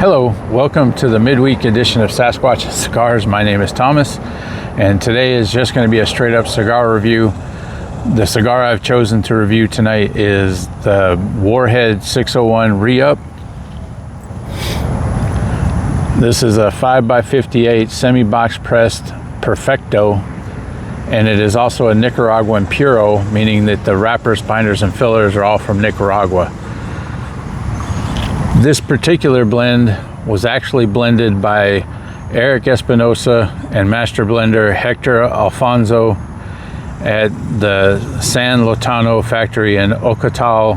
Hello, welcome to the midweek edition of Sasquatch Cigars. My name is Thomas, and today is just going to be a straight up cigar review. The cigar I've chosen to review tonight is the Warhead 601 Re-Up. This is a 5x58 semi-box pressed perfecto, and it is also a Nicaraguan puro, meaning that the wrappers, binders, and fillers are all from Nicaragua. This particular blend was actually blended by Eric Espinosa and master blender Hector Alfonso at the San Lotano factory in Ocotal,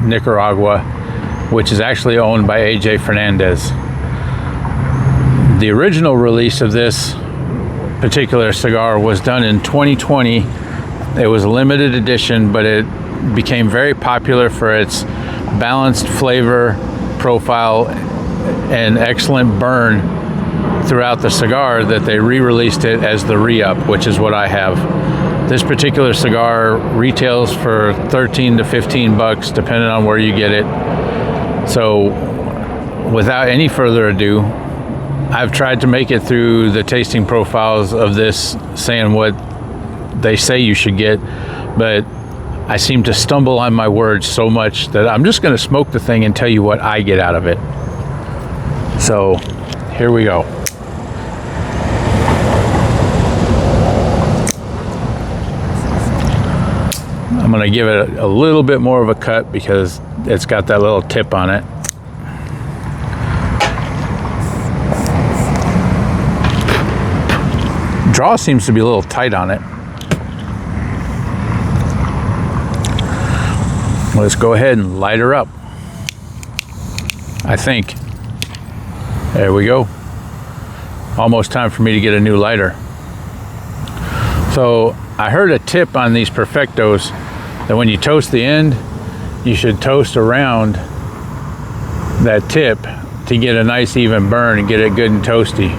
Nicaragua, which is actually owned by AJ Fernandez. The original release of this particular cigar was done in 2020. It was a limited edition, but it became very popular for its balanced flavor profile and excellent burn throughout the cigar that they re-released it as the Re-Up, which is what I have. This particular cigar retails for 13 to 15 bucks depending on where you get it. So without any further ado, I've tried to make it through the tasting profiles of this, saying what they say you should get, but I seem to stumble on my words so much that I'm just going to smoke the thing and tell you what I get out of it. So here we go. I'm going to give it a little bit more of a cut because it's got that little tip on it. Draw seems to be a little tight on it. Let's go ahead and light her up. I think. There we go. Almost time for me to get a new lighter. So I heard a tip on these perfectos that when you toast the end, you should toast around that tip to get a nice even burn and get it good and toasty.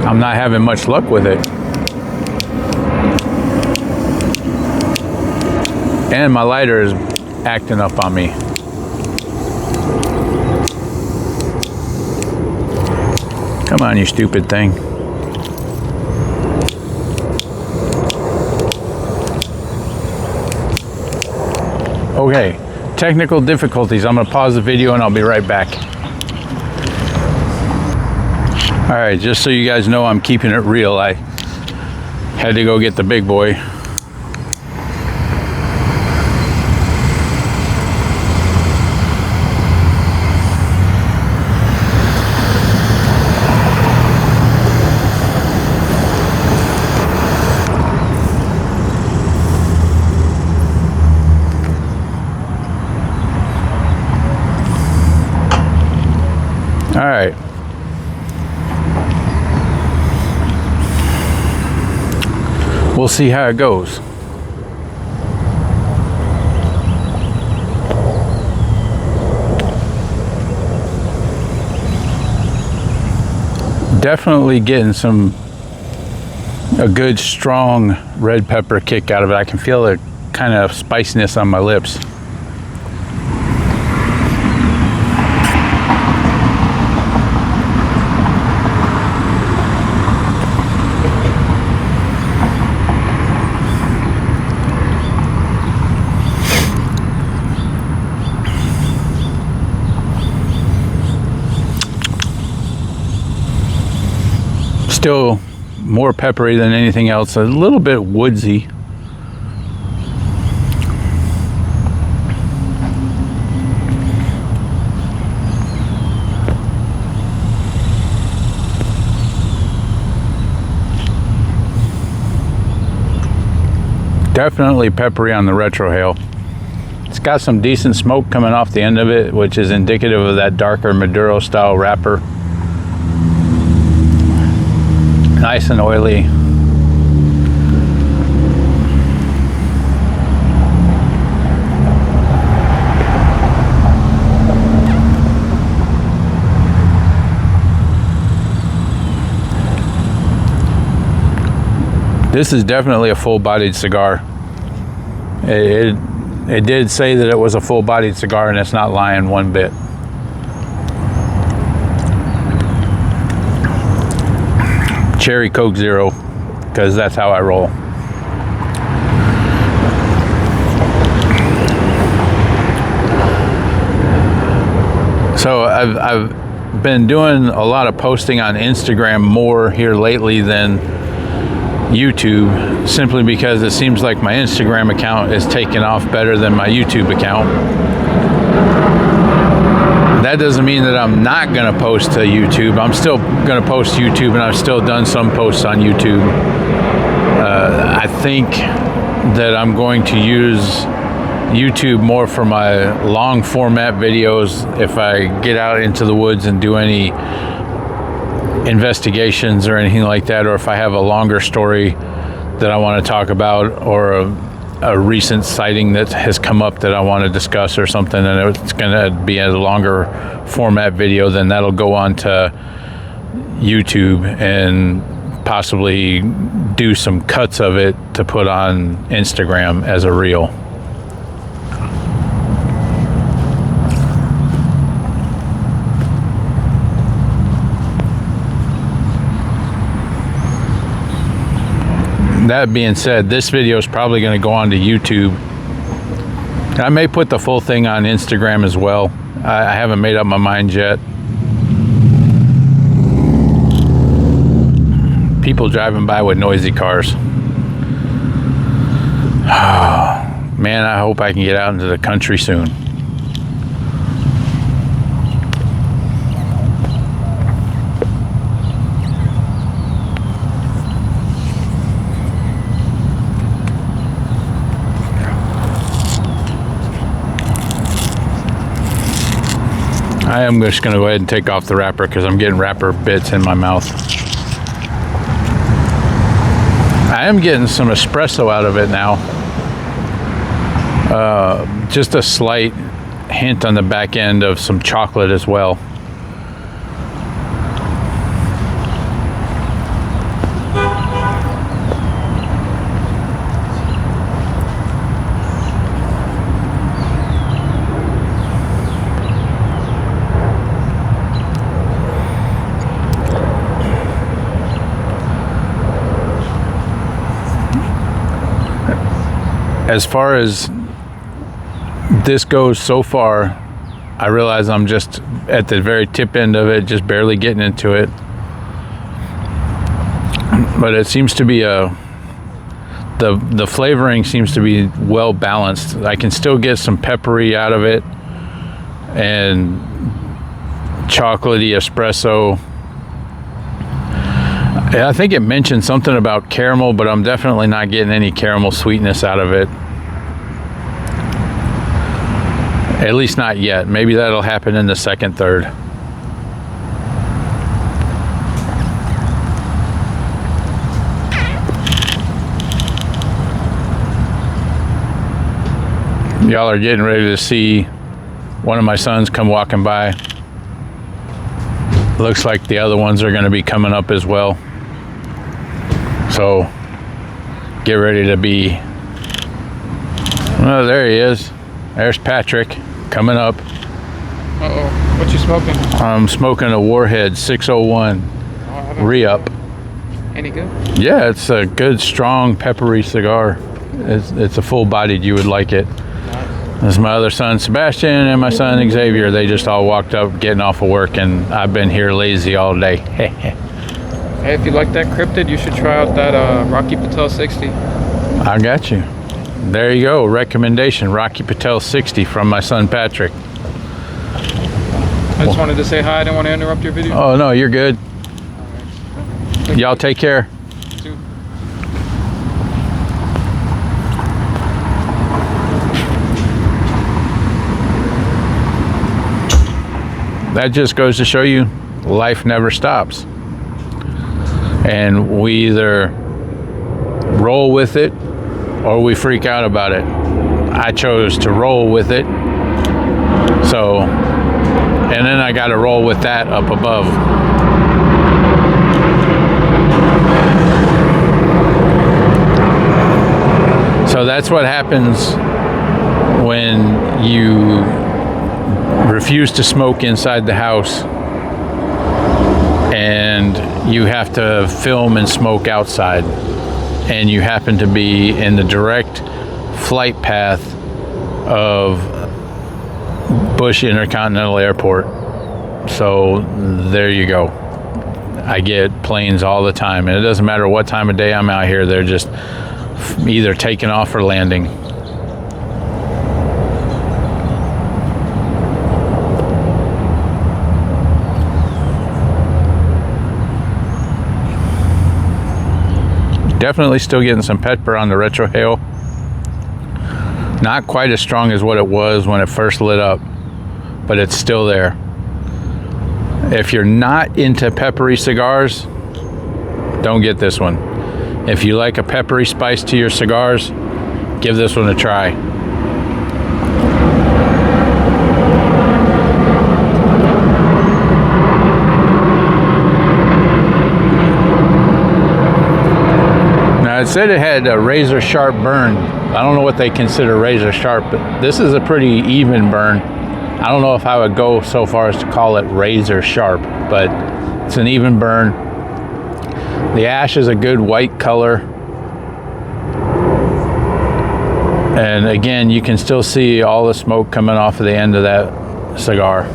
I'm not having much luck with it. And my lighter is acting up on me. Come on, you stupid thing. Okay, technical difficulties. I'm gonna pause the video and I'll be right back. All right, just so you guys know I'm keeping it real, I had to go get the big boy. All right. We'll see how it goes. Definitely getting a good strong red pepper kick out of it. I can feel the kind of spiciness on my lips. Still more peppery than anything else, a little bit woodsy. Definitely peppery on the retrohale. It's got some decent smoke coming off the end of it, which is indicative of that darker Maduro style wrapper. Nice and oily. This is definitely a full-bodied cigar. It did say that it was a full-bodied cigar, and it's not lying one bit. Cherry Coke Zero, because that's how I roll. So I've been doing a lot of posting on Instagram more here lately than YouTube, simply because it seems like my Instagram account is taking off better than my YouTube account. That doesn't mean that I'm not going to post to YouTube. I'm still going to post YouTube, and I've still done some posts on YouTube. I think that I'm going to use YouTube more for my long format videos if I get out into the woods and do any investigations or anything like that, or if I have a longer story that I want to talk about, or a recent sighting that has come up that I want to discuss or something, and it's going to be a longer format video, then that'll go on to YouTube and possibly do some cuts of it to put on Instagram as a reel. That being said, this video is probably going to go on to YouTube. I may put the full thing on Instagram as well. I haven't made up my mind yet. People driving by with noisy cars. Man, I hope I can get out into the country soon. I am just going to go ahead and take off the wrapper because I'm getting wrapper bits in my mouth. I am getting some espresso out of it now. Just a slight hint on the back end of some chocolate as well. As far as this goes so far, I realize I'm just at the very tip end of it, just barely getting into it. But it seems to be the flavoring seems to be well balanced. I can still get some peppery out of it and chocolatey espresso. I think it mentioned something about caramel, but I'm definitely not getting any caramel sweetness out of it. At least not yet. Maybe that'll happen in the second, third. Y'all are getting ready to see one of my sons come walking by. Looks like the other ones are going to be coming up as well. So get ready to be. Oh, there he is. There's Patrick coming up. Uh-oh. What you smoking? I'm smoking a Warhead 601 re-up. Any good? Yeah, it's a good, strong, peppery cigar. It's a full-bodied. You would like it. Nice. This is my other son, Sebastian, and my son, Xavier. They just all walked up, getting off of work, and I've been here lazy all day. Hey, if you like that cryptid, you should try out that Rocky Patel 60. I got you. There you go. Recommendation, Rocky Patel 60 from my son, Patrick. I just wanted to say hi. I didn't want to interrupt your video. Oh, no, you're good. Right. Y'all take care. You too. That just goes to show you life never stops. And we either roll with it or we freak out about it. I chose to roll with it. So, and then I got to roll with that up above. know, that's what happens when you refuse to smoke inside the house and you have to film and smoke outside, and you happen to be in the direct flight path of Bush Intercontinental Airport. So there you go. I get planes all the time, and it doesn't matter what time of day I'm out here, they're just either taking off or landing. Definitely still getting some pepper on the retrohale. Not quite as strong as what it was when it first lit up, but it's still there. If you're not into peppery cigars, don't get this one. If you like a peppery spice to your cigars, give this one a try. Now it said it had a razor sharp burn. I don't know what they consider razor sharp, but this is a pretty even burn. I don't know if I would go so far as to call it razor sharp, but it's an even burn. The ash is a good white color. And again, you can still see all the smoke coming off of the end of that cigar.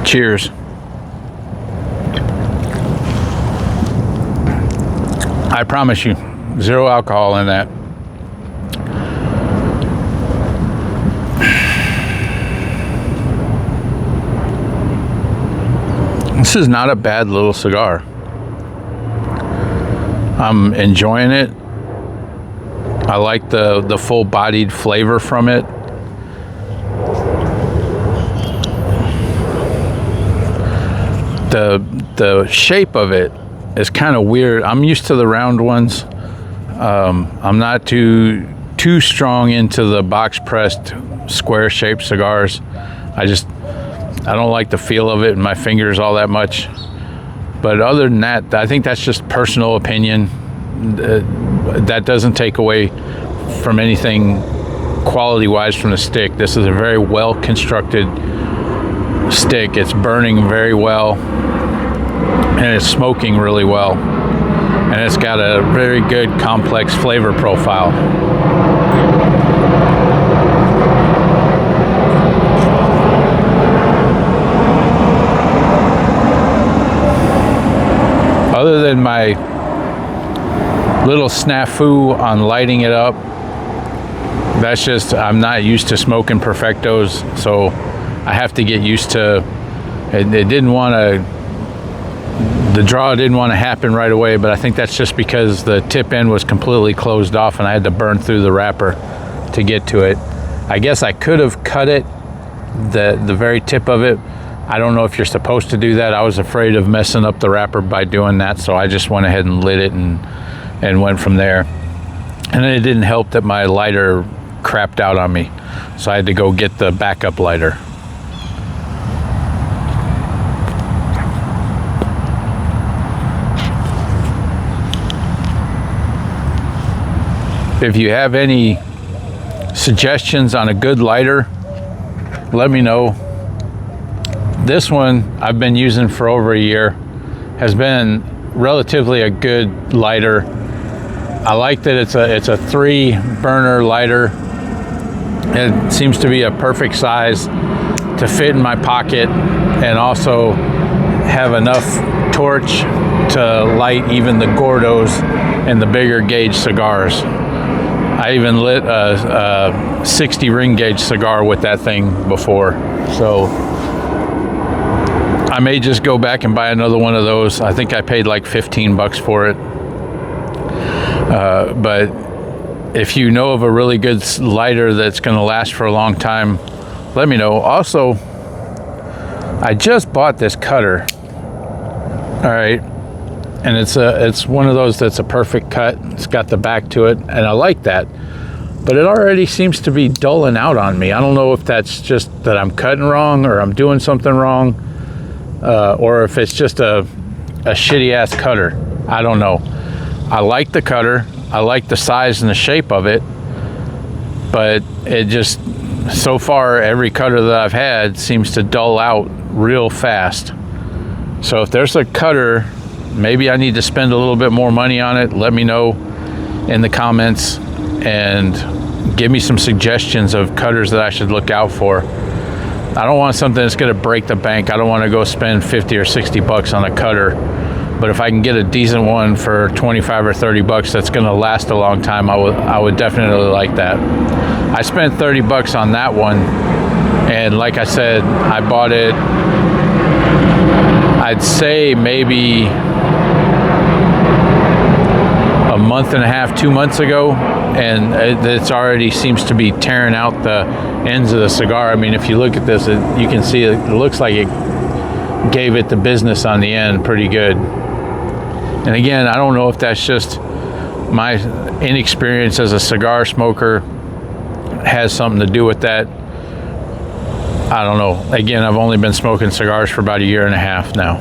Cheers. I promise you, zero alcohol in that. This is not a bad little cigar. I'm enjoying it. I like the full bodied flavor from it. The shape of it is kind of weird. I'm used to the round ones. I'm not too strong into the box pressed square shaped cigars. I don't like the feel of it in my fingers all that much. But other than that, I think that's just personal opinion. That doesn't take away from anything quality wise from the stick. This is a very well constructed stick. It's burning very well, and it's smoking really well, and it's got a very good complex flavor profile. Other than my little snafu on lighting it up, that's just, I'm not used to smoking perfectos, so I have to get used to it. The draw didn't want to happen right away, but I think that's just because the tip end was completely closed off and I had to burn through the wrapper to get to it. I guess I could have cut it, the very tip of it. I don't know if you're supposed to do that. I was afraid of messing up the wrapper by doing that, so I just went ahead and lit it and went from there. And then it didn't help that my lighter crapped out on me, so I had to go get the backup lighter. If you have any suggestions on a good lighter, let me know. This one I've been using for over a year, has been relatively a good lighter. I like that it's a 3 burner lighter. It seems to be a perfect size to fit in my pocket and also have enough torch to light even the Gordos and the bigger gauge cigars. I even lit a 60 ring gauge cigar with that thing before, so I may just go back and buy another one of those. I think I paid like 15 bucks for it. But if you know of a really good lighter that's going to last for a long time, let me know. Also, I just bought this cutter. All right. And it's one of those that's a perfect cut. It's got the back to it, and I like that. but it already seems to be dulling out on me. I don't know if that's just that I'm cutting wrong or I'm doing something wrong, or if it's just a shitty ass cutter. I don't know. I like the cutter. I like the size and the shape of it, but it just, so far, every cutter that I've had seems to dull out real fast. So if there's a cutter, maybe I need to spend a little bit more money on it. Let me know in the comments and give me some suggestions of cutters that I should look out for. I don't want something that's going to break the bank. I don't want to go spend 50 or 60 bucks on a cutter. But if I can get a decent one for 25 or 30 bucks that's going to last a long time, I would definitely like that. I spent 30 bucks on that one, and like I said, I bought it, I'd say maybe a month and a half, 2 months ago, and it's already seems to be tearing out the ends of the cigar. I mean, if you look at this, you can see it looks like it gave it the business on the end pretty good. And again, I don't know if that's just my inexperience as a cigar smoker has something to do with that. I don't know. Again, I've only been smoking cigars for about a year and a half now.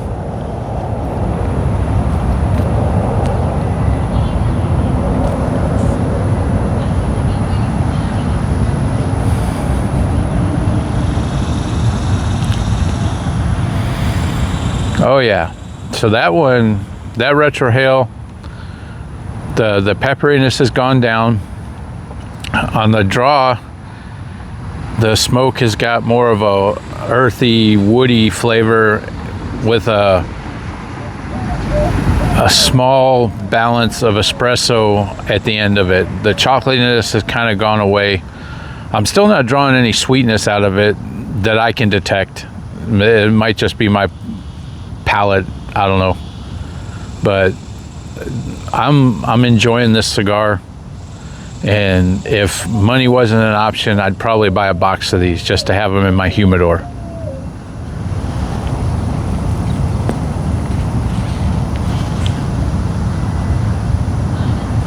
Oh yeah. So that one, that retrohale, the pepperiness has gone down. On the draw, the smoke has got more of a earthy, woody flavor with a small balance of espresso at the end of it. The chocolatiness has kind of gone away. I'm still not drawing any sweetness out of it that I can detect. It might just be my palate, I don't know. But I'm enjoying this cigar, and if money wasn't an option, I'd probably buy a box of these just to have them in my humidor.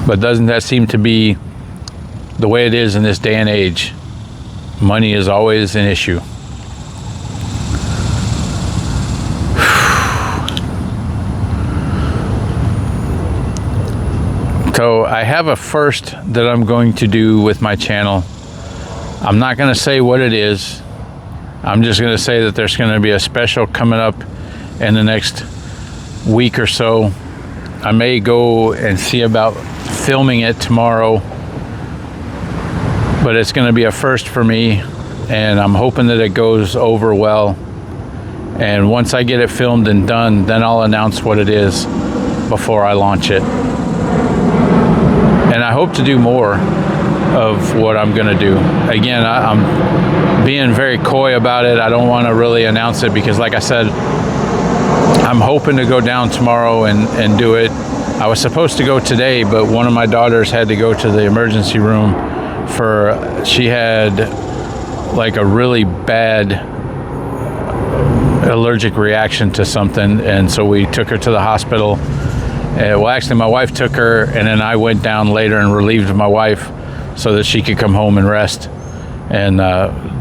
But doesn't that seem to be the way it is in this day and age? Money is always an issue. So I have a first that I'm going to do with my channel. I'm not going to say what it is. I'm just going to say that there's going to be a special coming up in the next week or so. I may go and see about filming it tomorrow, but it's going to be a first for me, and I'm hoping that it goes over well. And once I get it filmed and done, then I'll announce what it is before I launch it. And I hope to do more of what I'm going to do. Again, I'm being very coy about it. I don't want to really announce it because, like I said, I'm hoping to go down tomorrow and do it. I was supposed to go today, but one of my daughters had to go to the emergency room she had like a really bad allergic reaction to something, and so we took her to the hospital. Well, actually, my wife took her, and then I went down later and relieved my wife so that she could come home and rest. And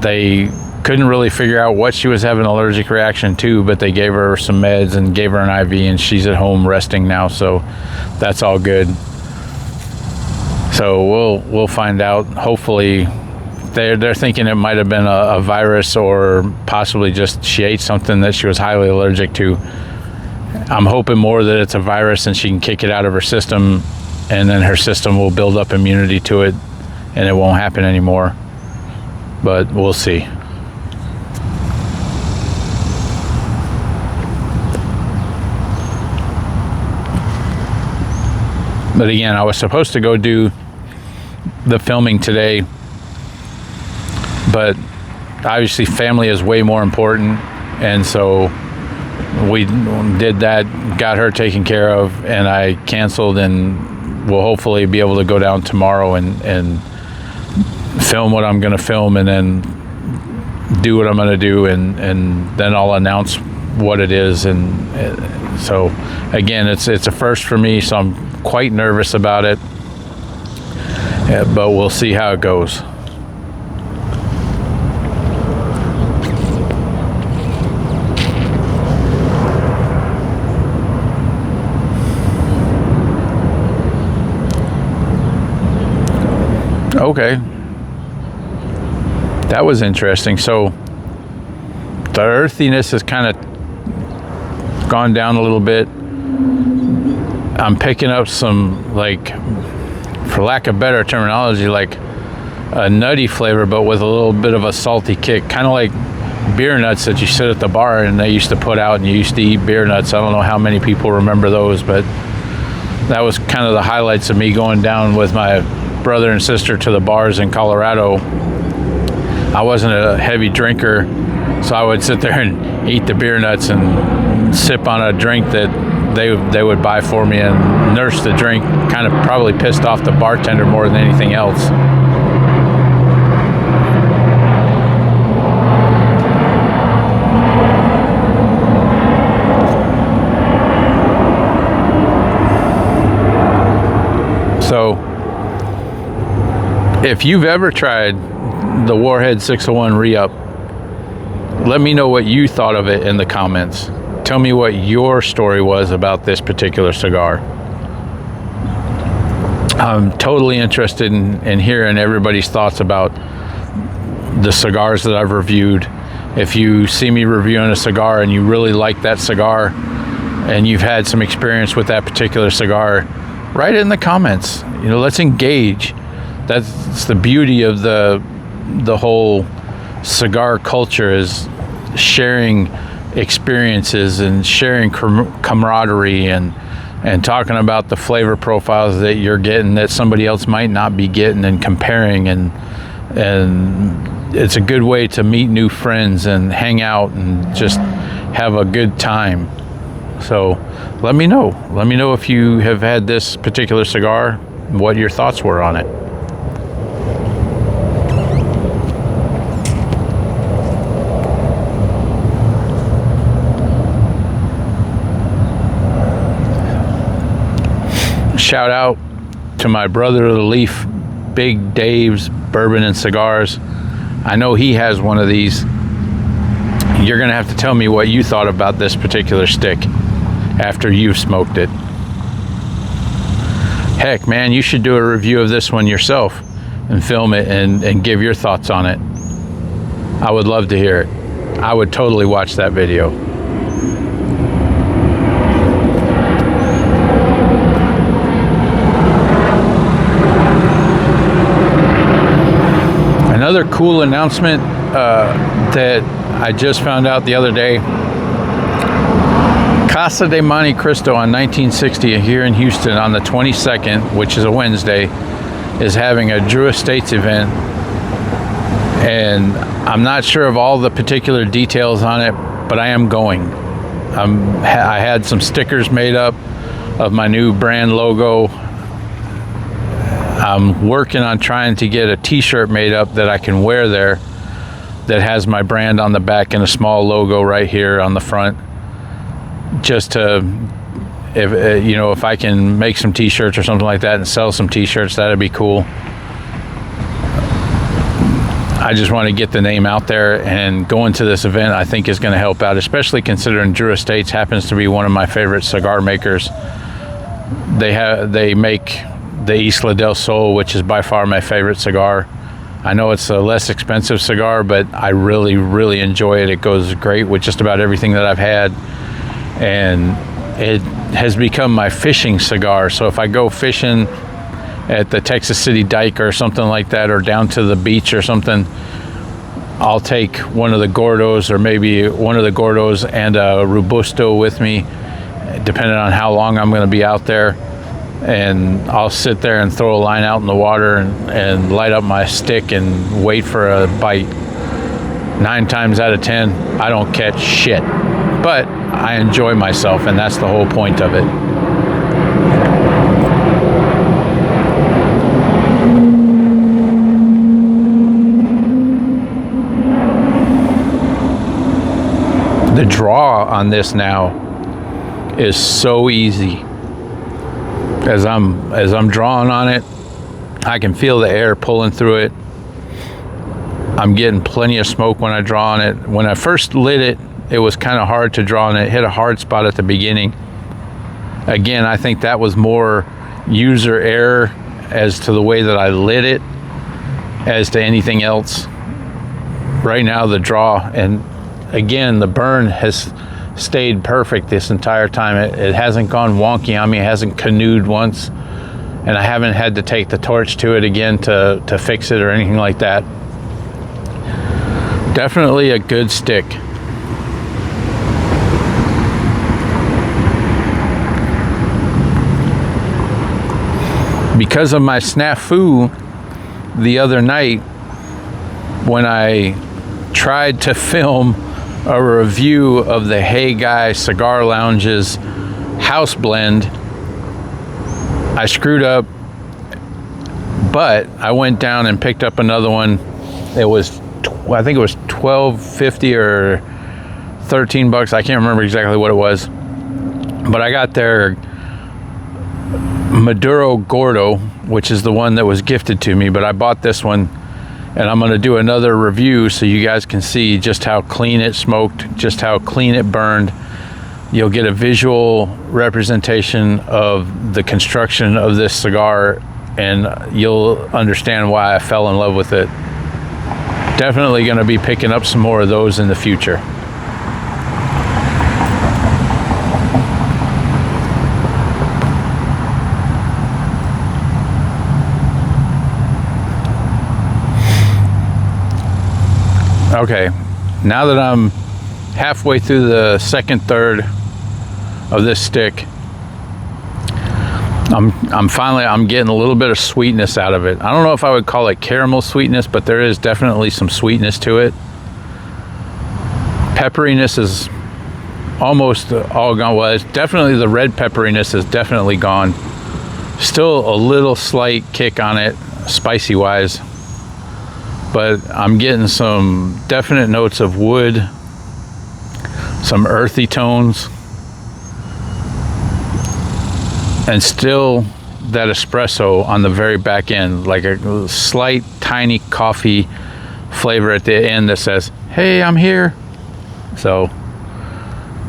they couldn't really figure out what she was having an allergic reaction to, but they gave her some meds and gave her an IV, and she's at home resting now, so that's all good. So we'll find out. Hopefully, they're thinking it might have been a virus, or possibly just she ate something that she was highly allergic to. I'm hoping more that it's a virus and she can kick it out of her system, and then her system will build up immunity to it and it won't happen anymore. But we'll see. But again, I was supposed to go do the filming today, but obviously family is way more important, and so we did that, got her taken care of, and I canceled, and we'll hopefully be able to go down tomorrow and film what I'm going to film, and then do what I'm going to do, and then I'll announce what it is. And so again, it's a first for me, so I'm quite nervous about it. Yeah, but we'll see how it goes. Okay, that was interesting. So the earthiness has kind of gone down a little bit. I'm picking up some, like, for lack of better terminology, like a nutty flavor, but with a little bit of a salty kick, kind of like beer nuts that you sit at the bar and they used to put out, and you used to eat beer nuts. I don't know how many people remember those, but that was kind of the highlights of me going down with my brother and sister to the bars in Colorado. I wasn't a heavy drinker, so I would sit there and eat the beer nuts and sip on a drink that they would buy for me and nurse the drink. Kind of probably pissed off the bartender more than anything else. So if you've ever tried the Warhead 601 re-up, let me know what you thought of it in the comments. Tell me what your story was about this particular cigar. I'm totally interested in hearing everybody's thoughts about the cigars that I've reviewed. If you see me reviewing a cigar and you really like that cigar and you've had some experience with that particular cigar, write it in the comments. You know, let's engage. That's the beauty of the whole cigar culture, is sharing experiences and sharing camaraderie and talking about the flavor profiles that you're getting that somebody else might not be getting, and comparing, and it's a good way to meet new friends and hang out and just have a good time. So let me know if you have had this particular cigar, what your thoughts were on it. Shout out to my brother of the leaf, Big Dave's Bourbon and Cigars. I know he has one of these. You're gonna have to tell me what you thought about this particular stick after you've smoked it. Heck, man, you should do a review of this one yourself and film it and give your thoughts on it. I would love to hear it. I would totally watch that video. Another cool announcement that I just found out the other day. Casa de Monte Cristo on 1960 here in Houston on the 22nd, which is a Wednesday, is having a Drew Estates event. And I'm not sure of all the particular details on it, but I am going. I had some stickers made up of my new brand logo. I'm working on trying to get a t-shirt made up that I can wear there that has my brand on the back and a small logo right here on the front. Just to, if I can make some t-shirts or something like that and sell some t-shirts, that'd be cool. I just want to get the name out there, and going to this event I think is going to help out, especially considering Drew Estates happens to be one of my favorite cigar makers. They make the Isla del Sol, which is by far my favorite cigar. I know it's a less expensive cigar, but I really, really enjoy it. It goes great with just about everything that I've had, and it has become my fishing cigar. So if I go fishing at the Texas City Dike or something like that, or down to the beach or something, I'll take one of the Gordos, or maybe one of the Gordos and a Robusto with me, depending on how long I'm going to be out there. And I'll sit there and throw a line out in the water and light up my stick and wait for a bite. 9 times out of 10, I don't catch shit, but I enjoy myself, and that's the whole point of it. The draw on this now is so easy. As I'm drawing on it, I can feel the air pulling through it. I'm getting plenty of smoke when I draw on it. When I first lit it, it was kind of hard to draw on it. It hit a hard spot at the beginning. Again, I think that was more user error as to the way that I lit it as to anything else. Right now, the draw, and again, the burn has stayed perfect this entire time. It hasn't gone wonky on me. It hasn't canoed once, and I haven't had to take the torch to it again to fix it or anything like that. Definitely a good stick. Because of my snafu the other night when I tried to film a review of the Hey Guy Cigar Lounge's house blend, I screwed up, but I went down and picked up another one. It was, I think it was $12.50 or $13. I can't remember exactly what it was, but I got their Maduro Gordo, which is the one that was gifted to me, but I bought this one, and I'm going to do another review so you guys can see just how clean it smoked, just how clean it burned. You'll get a visual representation of the construction of this cigar, and you'll understand why I fell in love with it. Definitely going to be picking up some more of those in the future. Okay, now that I'm halfway through the second third of this stick, I'm getting a little bit of sweetness out of it. I don't know if I would call it caramel sweetness, but there is definitely some sweetness to it. Pepperiness is almost all gone. Well, it's definitely, the red pepperiness is definitely gone. Still a little slight kick on it, spicy wise. But I'm getting some definite notes of wood, some earthy tones, and still that espresso on the very back end, like a slight tiny coffee flavor at the end that says, hey, I'm here. So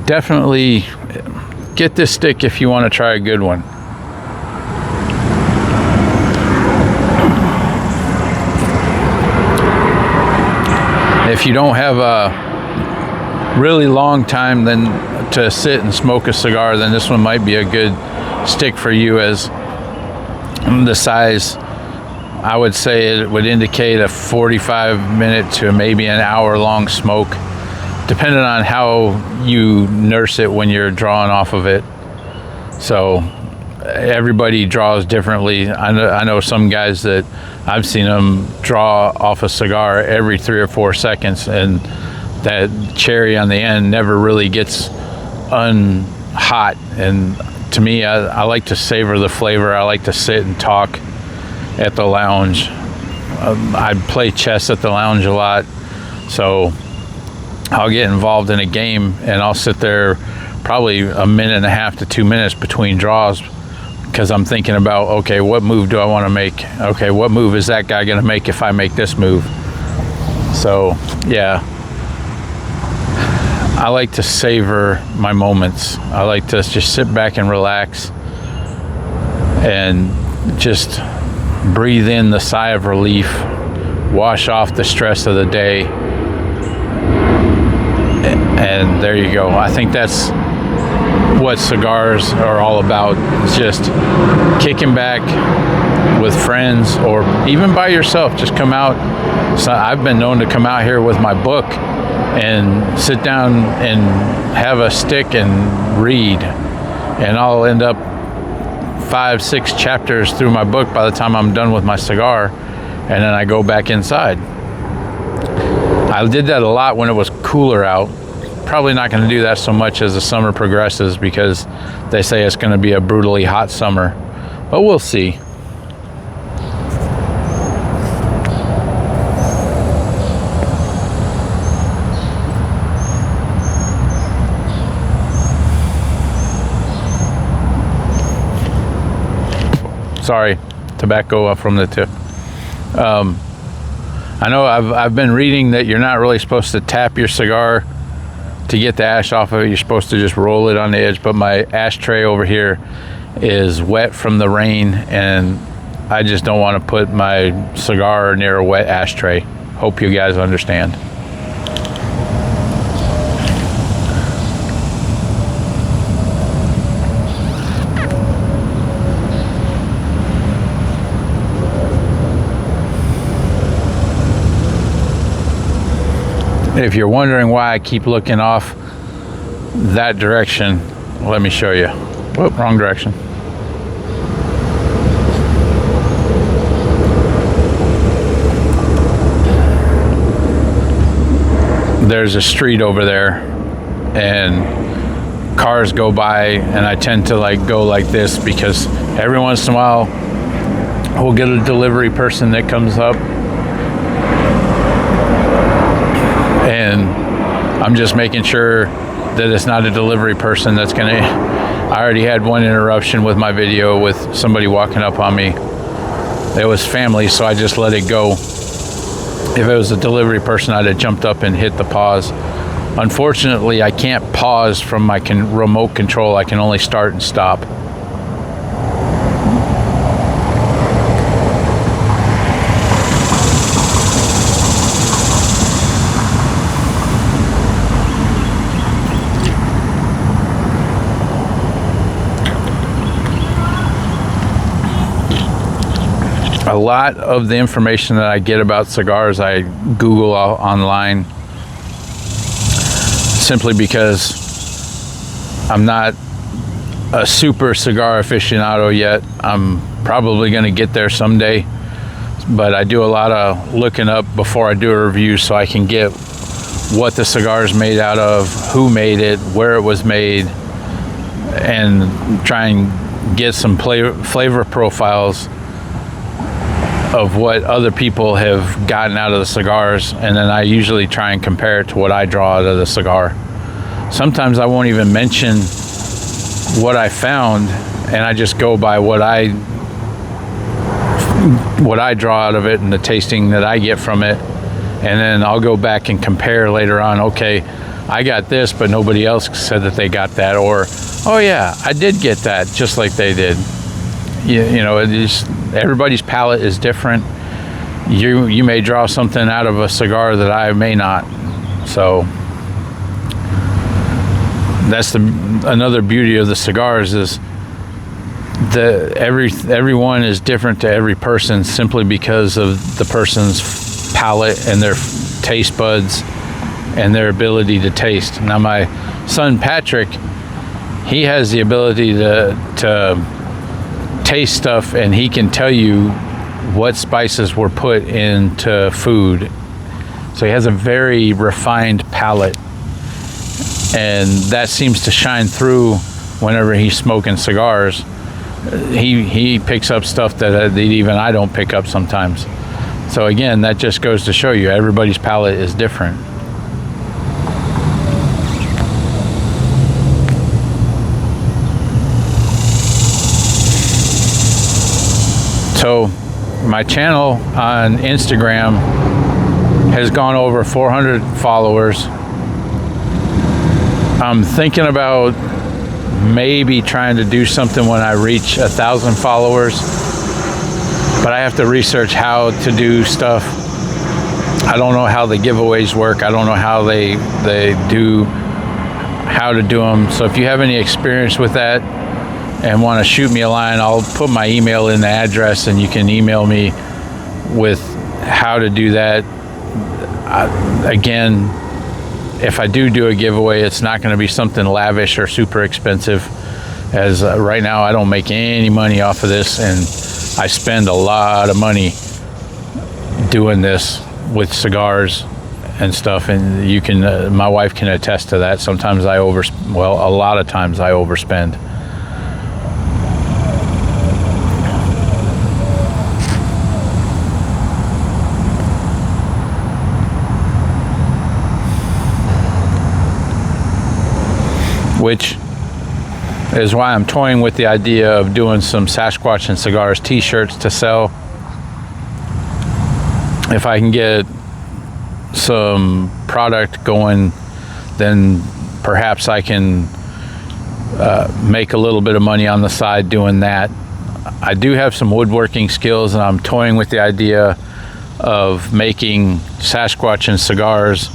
definitely get this stick if you want to try a good one. If you don't have a really long time then to sit and smoke a cigar, then this one might be a good stick for you, as the size, I would say it would indicate a 45-minute to maybe an hour-long smoke, depending on how you nurse it when you're drawing off of it. So everybody draws differently. I know some guys that I've seen them draw off a cigar every 3 or 4 seconds, and that cherry on the end never really gets unhot. And to me, I like to savor the flavor. I like to sit and talk at the lounge. I play chess at the lounge a lot, so I'll get involved in a game and I'll sit there probably a minute and a half to 2 minutes between draws, because I'm thinking about, okay, what move do I want to make? Okay, what move is that guy going to make if I make this move? So, yeah. I like to savor my moments. I like to just sit back and relax and just breathe in the sigh of relief, wash off the stress of the day, and there you go. I think that's what cigars are all about. It's just kicking back with friends, or even by yourself. Just come out. So I've been known to come out here with my book and sit down and have a stick and read, and I'll end up 5-6 chapters through my book by the time I'm done with my cigar, and then I go back inside. I did that a lot when it was cooler out. Probably not going to do that so much as the summer progresses, because they say it's going to be a brutally hot summer, but we'll see. Sorry, tobacco from the tip. I know I've been reading that you're not really supposed to tap your cigar to get the ash off of it. You're supposed to just roll it on the edge, but my ashtray over here is wet from the rain, and I just don't want to put my cigar near a wet ashtray. Hope you guys understand. If you're wondering why I keep looking off that direction, let me show you. Whoop, wrong direction. There's a street over there and cars go by, and I tend to like go like this because every once in a while we'll get a delivery person that comes up, and I'm just making sure that it's not a delivery person that's gonna. I already had one interruption with my video with somebody walking up on me. It was family, so I just let it go. If it was a delivery person, I'd have jumped up and hit the pause. Unfortunately, I can't pause from my remote control. I can only start and stop. A lot of the information that I get about cigars, I Google online, simply because I'm not a super cigar aficionado yet. I'm probably going to get there someday, but I do a lot of looking up before I do a review so I can get what the cigar is made out of, who made it, where it was made, and try and get some flavor profiles of what other people have gotten out of the cigars, and then I usually try and compare it to what I draw out of the cigar. Sometimes I won't even mention what I found, and I just go by what I draw out of it and the tasting that I get from it, and then I'll go back and compare later on. Okay, I got this, but nobody else said that they got that, or oh yeah, I did get that just like they did. You know, it is, everybody's palate is different. You may draw something out of a cigar that I may not. So that's another beauty of the cigars, is that everyone is different to every person, simply because of the person's palate and their taste buds and their ability to taste. Now my son Patrick, he has the ability to taste stuff, and he can tell you what spices were put into food. So he has a very refined palate, and that seems to shine through whenever he's smoking cigars. He picks up stuff that even I don't pick up sometimes. So again, that just goes to show you everybody's palate is different. So my channel on Instagram has gone over 400 followers. I'm thinking about maybe trying to do something when I reach 1,000 followers, but I have to research how to do stuff. I don't know how the giveaways work. I don't know how how to do them. So if you have any experience with that and want to shoot me a line, I'll put my email in the address, and you can email me with how to do that. Again, if I do a giveaway, it's not going to be something lavish or super expensive, as right now I don't make any money off of this, and I spend a lot of money doing this with cigars and stuff, and you can my wife can attest to that. Sometimes a lot of times I overspend. Which is why I'm toying with the idea of doing some Sasquatch and Cigars t-shirts to sell. If I can get some product going, then perhaps I can make a little bit of money on the side doing that. I do have some woodworking skills, and I'm toying with the idea of making Sasquatch and Cigars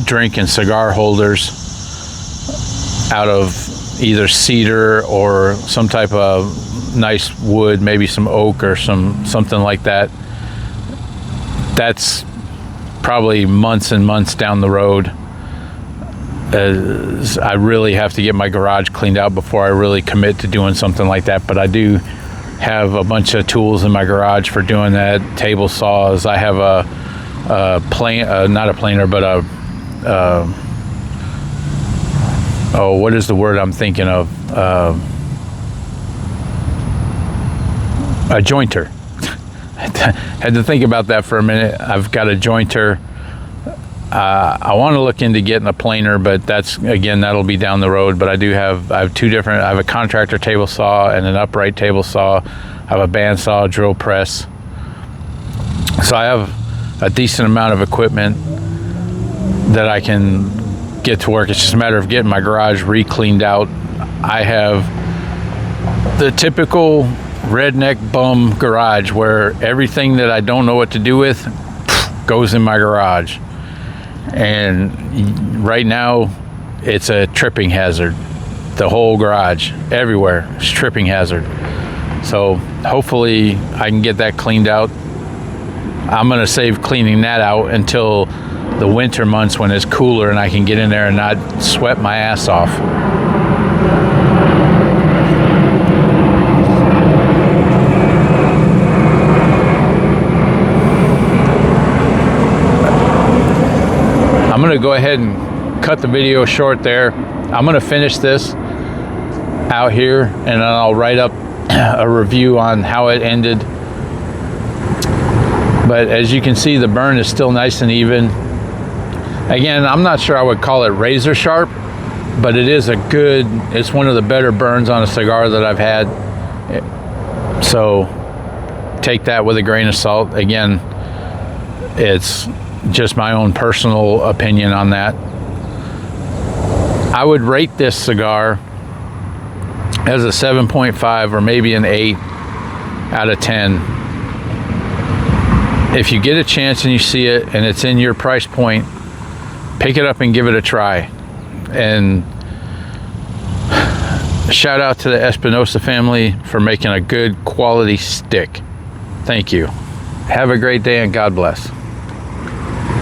drink and cigar holders out of either cedar or some type of nice wood, maybe some oak or something like that. That's probably months and months down the road. I really have to get my garage cleaned out before I really commit to doing something like that, but I do have a bunch of tools in my garage for doing that. Table saws. I have a plane, not a planer, but oh, what is the word I'm thinking of? A jointer. Had to think about that for a minute. I've got a jointer. I want to look into getting a planer, but that'll be down the road. But I have two different. I have a contractor table saw and an upright table saw. I have a bandsaw, drill press. So I have a decent amount of equipment that I can get to work. It's just a matter of getting my garage re-cleaned out. I have the typical redneck bum garage where everything that I don't know what to do with goes in my garage. And right now it's a tripping hazard. The whole garage, everywhere, is tripping hazard. So hopefully I can get that cleaned out. I'm gonna save cleaning that out until the winter months when it's cooler and I can get in there and not sweat my ass off. I'm gonna go ahead and cut the video short there. I'm gonna finish this out here and then I'll write up a review on how it ended. But as you can see, the burn is still nice and even. Again, I'm not sure I would call it razor sharp, but it's one of the better burns on a cigar that I've had. So take that with a grain of salt. Again, it's just my own personal opinion on that. I would rate this cigar as a 7.5 or maybe an 8 out of 10. If you get a chance and you see it and it's in your price point, pick it up and give it a try. And shout out to the Espinosa family for making a good quality stick. Thank you. Have a great day and God bless.